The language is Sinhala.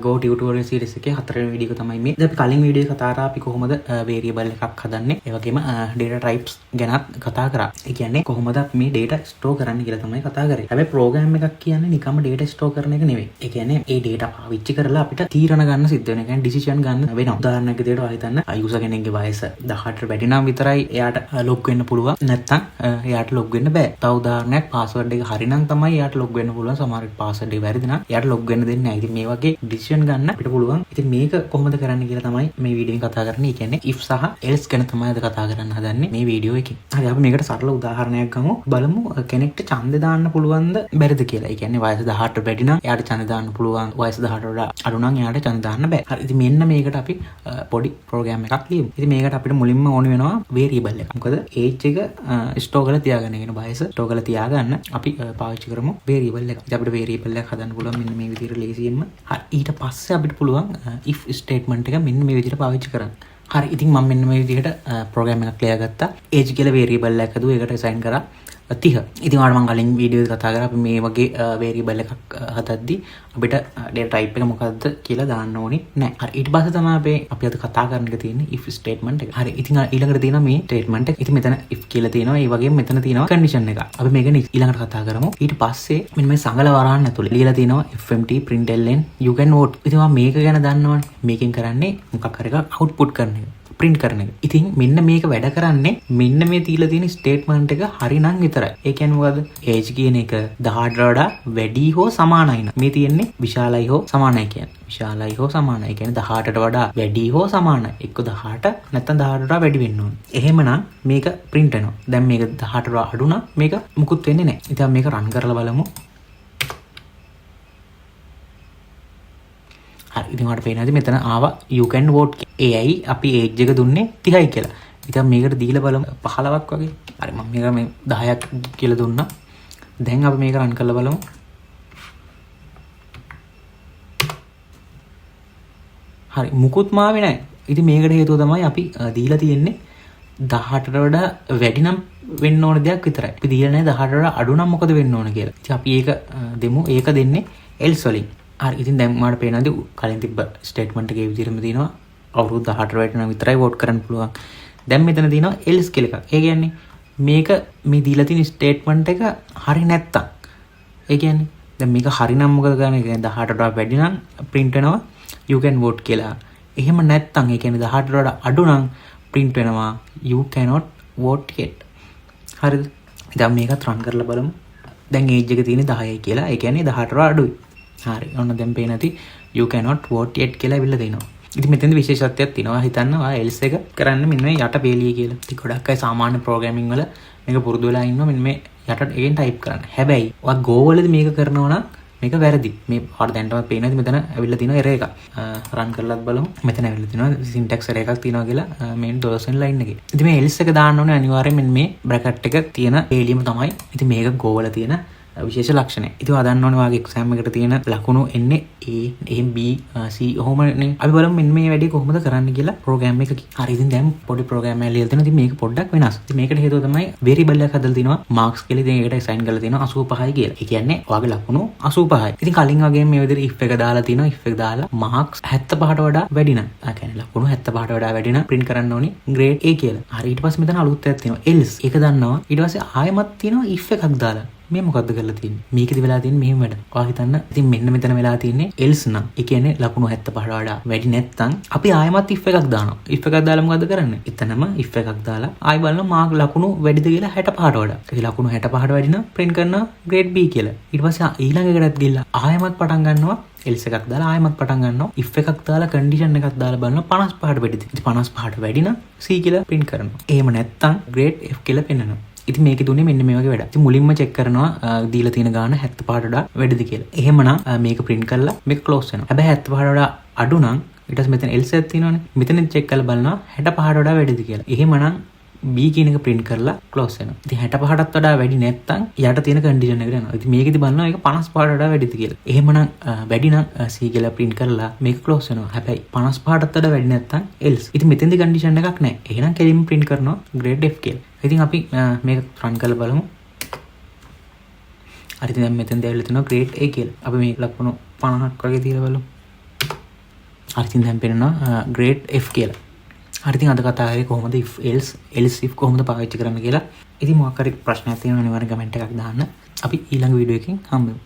Go tutorial series එකේ හතරවෙනි වීඩියෝ එක තමයි මේ. ඉතින් අපි කලින් වීඩියෝ එක කතා කරා අපි කොහොමද variable එකක් හදන්නේ. ඒ වගේම data types ගැනත් කතා කරා. ඒ කියන්නේ කොහොමද අපි මේ data store කරන්න කියලා තමයි කතා කරේ. හැබැයි program එකක් කියන්නේ නිකම්ම data store කරන එක නෙවෙයි. ඒ කියන්නේ ඒ data පාවිච්චි කරලා අපිට තීරණ ගන්න සිද්ධ වෙනවා. ඒ කියන්නේ decision ගන්න වෙනවා. උදාහරණයක් විදිහට ඔයා හිතන්න user කෙනෙක්ගේ වයස 18ට වැඩි නම් විතරයි එයාට log වෙන්න පුළුවන්. නැත්නම් එයාට log වෙන්න බෑ. තව උදාහරණයක් password එක හරි නම් තමයි එයාට log වෙන්න පුළුවන්. සමහර විට password එක වැරදි නම් එයාට log වෙන්න දෙන්නේ නැහැ. ඉතින් මේ වගේ ගන්න අපිට පුළුවන්. ඉතින් මේක කොහොමද කරන්න කියලා තමයි මේ වීඩියෝ එකෙන් කතා කරන්නේ. ඒ කියන්නේ if සහ else ගැන තමයි අද කතා කරන්න හදන්නේ මේ වීඩියෝ එකෙන්. හරි අපි මේකට සරල උදාහරණයක් ගමු. බලමු කෙනෙක්ට ඡන්දය දාන්න පුළුවන්ද බැරිද කියලා. ඒ කියන්නේ වයස 18ට වැඩි නම් එයාට ඡන්දය දාන්න පුළුවන්. වයස 18ට වඩා අඩු නම් එයාට ඡන්දය දාන්න බෑ. හරි ඉතින් මෙන්න මේකට අපි පොඩි ප්‍රෝග්‍රෑම් එකක් ලියමු. ඉතින් මේකට අපිට මුලින්ම ඕන වෙනවා variable එකක්. මොකද age එක store කරලා තියාගන්න. කියන වයස store කරලා තියාගන්න අපි පාවිච්චි කරමු variable එකක්. ඉතින් අපිට variable එකක් හදන්න පුළුවන් මෙන්න මේ විදිහට ලේසියෙන්ම. හරි ඊට පස්සේ අපිට පුළුවන් if statement එක මෙන්න මේ විදිහට පාවිච්චි කරන්න. හරි ඉතින් මම මෙන්න මේ විදිහට ප්‍රෝග්‍රෑම් එකක් ලියාගත්තා. age කියලා variable එකක් හදුවා. ඒකට assign කරා 30. ඉතින් ඔයාලට මම කලින් වීඩියෝ එකේ කතා කරා අපි මේ වගේ variable එකක් හදද්දී අපිට data type එක මොකද්ද කියලා දාන්න ඕනේ නැහැ. හරි ඊට පස්සේ තමයි අපි අද කතා කරන්න එක තියෙන්නේ if statement එක. හරි ඉතින් ඊළඟට තියෙනවා මේ statement එක. ඉතින් මෙතන if කියලා තියෙනවා. ඒ වගේම මෙතන තියෙනවා condition එක. අපි මේක ඊළඟට කතා කරමු. ඊට පස්සේ මෙන්න මේ සංගල වරහන් ඇතුලේ ලියලා තියෙනවා fmt println you can vote. ඉතින් මම මේක ගැන දන්නවනේ. මේකෙන් කරන්නේ මොකක් හරි එකක් output කරන එක. print කරන එක. ඉතින් මෙන්න මේක වැඩ කරන්නේ මෙන්න මේ තියලා තියෙන statement එක හරිනම් විතරයි. ඒ කියන්නේ මොකද? age කියන එක 18ට වඩා වැඩි හෝ සමානයි නම්. මේ තියෙන්නේ විශාලයි හෝ සමානයි කියන්නේ. විශාලයි හෝ සමානයි. ඒ කියන්නේ 18ට වඩා වැඩි හෝ සමානයි. එක්ක 18 නැත්නම් 18ට වඩා වැඩි වෙන්න ඕනේ. එහෙමනම් මේක print වෙනවා. දැන් මේක 18ට වඩා අඩු නම් මේක මුකුත් වෙන්නේ නැහැ. ඉතින් මේක run කරලා බලමු. හරි ඉතින් ඔයාලට පේනවාද මෙතන ආවා you can vote. ඒයි අපි age එක දුන්නේ 30යි කියලා. ඉතින් මේකට දීලා බලමු 15ක් වගේ. හරි මම මේක මේ 10ක් කියලා දුන්නා. දැන් අපි මේක රන් කරලා බලමු. හරි මුකුත් මාවේ නැහැ. ඉතින් මේකට හේතුව තමයි අපි දීලා තියෙන්නේ 18ට වඩා වැඩි නම් වෙන්න ඕන දෙයක් විතරයි. අපි දීලා නැහැ 18ට වඩා අඩු නම් මොකද වෙන්න ඕන කියලා. ඉතින් අපි ඒක දෙමු. ඒක දෙන්නේ else වලින්. හරි ඉතින් දැන් ඔයාලට පේනවාද කලින් තිබ්බ ස්ටේට්මන්ට් එකේ විදිහටම තියෙනවා අවුරුදු 18ට වැඩි නම් විතරයි වෝට් කරන්න පුළුවන්. දැන් මෙතන තියෙනවා else කියලා එකක්. ඒ කියන්නේ මේක මේ දීලා තියෙන ස්ටේට්මන්ට් එක හරි නැත්තම් ඒ කියන්නේ දැන් මේක හරි නම් මොකද කරන්නේ? ඒ කියන්නේ 18ට වඩා වැඩි නම් print වෙනවා you can vote කියලා. එහෙම නැත්තම් ඒ කියන්නේ 18ට වඩා අඩු නම් print වෙනවා you cannot vote yet. හරිද? දැන් මේකත් run කරලා බලමු. දැන් age එක තියෙන්නේ 10යි කියලා. ඒ කියන්නේ 18ට වඩා අඩුයි. හරි ඔන්න දැන් පේන ඇති you cannot vote yet කියලා ඇවිල්ලා දෙනවා. ඉතින් මෙතෙන්ද විශේෂත්වයක් තියෙනවා. හිතන්න ඔයා else එක කරන්න මෙන්න මේ යට පේලිය කියලා. ඉතින් ගොඩක් අය සාමාන්‍ය ප්‍රෝග්‍රෑමින් වල මේක පුරුදු වෙලා ඉන්නවා මෙන්න මේ යට එකෙන් ටයිප් කරන්න. හැබැයි ඔයා Go වලදී මේක කරනවා නම් මේක වැරදි. මේ ඔයාලට දැනටමත් පේන ඇති මෙතන ඇවිල්ලා තියෙනවා error එකක්. run කරලාත් බලමු. මෙතන ඇවිල්ලා තියෙනවා syntax error එකක් තියෙනවා කියලා main $. line එකේ. ඉතින් මේ else එක දාන්න ඕනේ අනිවාර්යෙන් මෙන්න මේ bracket එක තියෙන එළියම තමයි. ඉතින් මේක Go වල තියෙන විශේෂ ලක්ෂණය. ඉතින් ඔයා දන්න ඕනේ ඔයාගේ එක්සෑම් එකට තියෙන ලකුණු එන්නේ A, එහෙම B, C ඔහොමනේ. අපි බලමු මෙන්න මේ වැඩේ කොහොමද කරන්න කියලා ප්‍රෝග්‍රෑම් එකකින්. හරි ඉතින් දැන් පොඩි ප්‍රෝග්‍රෑම් එකක් ලියලා තියෙනවා. ඉතින් මේක පොඩ්ඩක් වෙනස්. ඉතින් මේකට හේතුව තමයි variable එකක් හදලා තිනවා marks කියලා. ඉතින් ඒකට assign කරලා තියෙනවා 85යි කියලා. ඒ කියන්නේ ඔයාගේ ලකුණු 85යි. ඉතින් කලින් වගේම මේ විදිහට if එක දාලා තිනවා. if එක දාලා marks 75ට වඩා වැඩි නම්. ඒ කියන්නේ ලකුණු 75ට වඩා වැඩි නම් print කරන්න ඕනේ grade A කියලා. හරි ඊට පස්සේ මෙතන අලුත් එකක් තියෙනවා else. ඒක දන්නවා. ඊට පස්සේ ආයෙමත් තියෙනවා if එකක් දාලා. මේ මොකද්ද කරලා තියෙන්නේ? මේකෙදි වෙලා තියෙන්නේ මෙහෙම වැඩ. ඔයා හිතන්න ඉතින් මෙන්න මෙතන වෙලා තියෙන්නේ else නම්. ඒ කියන්නේ ලකුණු 75ට වඩා වැඩි නැත්නම් අපි ආයෙමත් if එකක් දානවා. if එකක් දාලා මොකද්ද කරන්නේ? එතනම if එකක් දාලා ආයෙ බලනවා මාක් ලකුණු වැඩිද කියලා 65ට වඩා. ඒ ලකුණු 65ට වැඩි නම් print කරනවා grade B කියලා. ඊට පස්සේ ඊළඟ එකටත් ගිහලා ආයෙමත් පටන් ගන්නවා else එකක් දාලා ආයෙමත් පටන් ගන්නවා if එකක් දාලා condition එකක් දාලා බලනවා 55ට වැඩිද. ඉතින් 55ට වැඩි නම් C කියලා print කරනවා. එහෙම නැත්නම් grade F කියලා පෙන්නනවා. ඉතින් මේකේ දුන්නේ මෙන්න මේ වගේ වැඩක්. ඉතින් මුලින්ම චෙක් කරනවා දීලා තියෙන ගාන 75ට වඩා වැඩිද කියලා. එහෙමනම් මේක print කරලා මේක close වෙනවා. හැබැයි 75ට වඩා අඩු නම් ඊට පස්සේ මෙතන else එකක් තියෙනවනේ. මෙතන චෙක් කරලා බලනවා 65ට වඩා වැඩිද කියලා. එහෙමනම් B කියන එක print කරලා close වෙනවා. ඉතින් 65ටත් වඩා වැඩි නැත්නම් යට තියෙන condition එකට යනවා. ඉතින් මේකෙදි බලනවා ඒක 55ට වඩා වැඩිද කියලා. එහෙමනම් වැඩි නම් C කියලා print කරලා මේක close වෙනවා. හැබැයි 55ටත් වඩා වැඩි නැත්නම් else. ඉතින් මෙතෙන්දි condition එකක් නැහැ. එහෙනම් කෙලින්ම print කරනවා grade F කියලා. ඉතින් අපි මේක run කරලා බලමු. හරි ඉතින් දැන් මෙතෙන්ද ඇවිල්ලා තියෙනවා grade A කියලා. අපි මේ ලකුණු 50ක් වගේ තියලා බලමු. හරි ඉතින් දැන් පේනවා grade F කියලා. හරි ඉතින් අද කතා කරේ කොහොමද if else if කොහොමද පාවිච්චි කරන්න කියලා. ඉතින් මොකක් හරි ප්‍රශ්නයක් තියෙනවා අනිවාර්යෙන් කමෙන්ට් එකක් දාන්න. අපි ඊළඟ වීඩියෝ එකකින් හම්බෙමු.